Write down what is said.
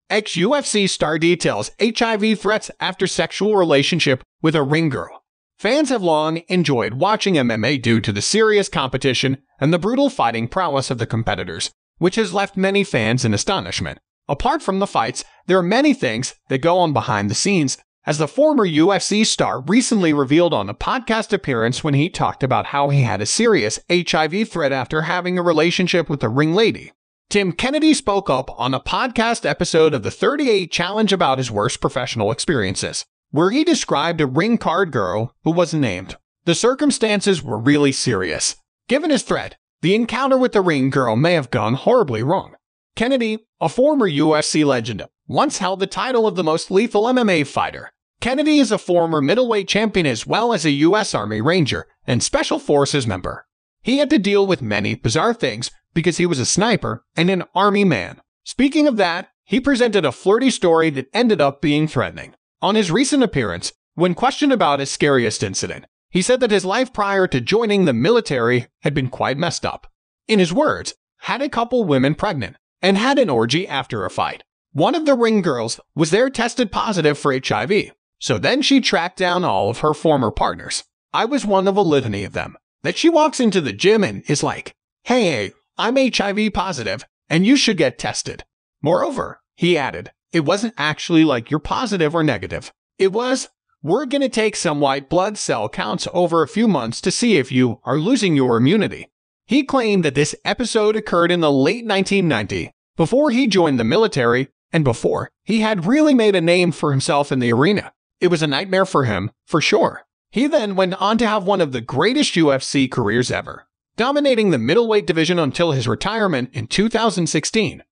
Ex-UFC star details HIV threats after sexual relationship with a ring girl. Fans have long enjoyed watching MMA due to the serious competition and the brutal fighting prowess of the competitors, which has left many fans in astonishment. Apart from the fights, there are many things that go on behind the scenes, as the former UFC star recently revealed on a podcast appearance when he talked about how he had a serious HIV threat after having a relationship with a ring lady. Tim Kennedy spoke up on a podcast episode of the 38 Challenge about his worst professional experiences, where he described a ring card girl who wasn't named. The circumstances were really serious. Given his threat, the encounter with the ring girl may have gone horribly wrong. Kennedy, a former UFC legend, once held the title of the most lethal MMA fighter. Kennedy is a former middleweight champion as well as a U.S. Army Ranger and Special Forces member. He had to deal with many bizarre things because he was a sniper and an army man. Speaking of that, he presented a flirty story that ended up being threatening. On his recent appearance, when questioned about his scariest incident, he said that his life prior to joining the military had been quite messed up. In his words, had a couple women pregnant and had an orgy after a fight. One of the ring girls was there tested positive for HIV, so then she tracked down all of her former partners. I was one of a litany of them. That she walks into the gym and is like, "Hey, I'm HIV positive, and you should get tested." Moreover, he added, it wasn't actually like you're positive or negative. It was, we're gonna take some white blood cell counts over a few months to see if you are losing your immunity. He claimed that this episode occurred in the late 1990s, before he joined the military, and before he had really made a name for himself in the arena. It was a nightmare for him, for sure. He then went on to have one of the greatest UFC careers ever, dominating the middleweight division until his retirement in 2016.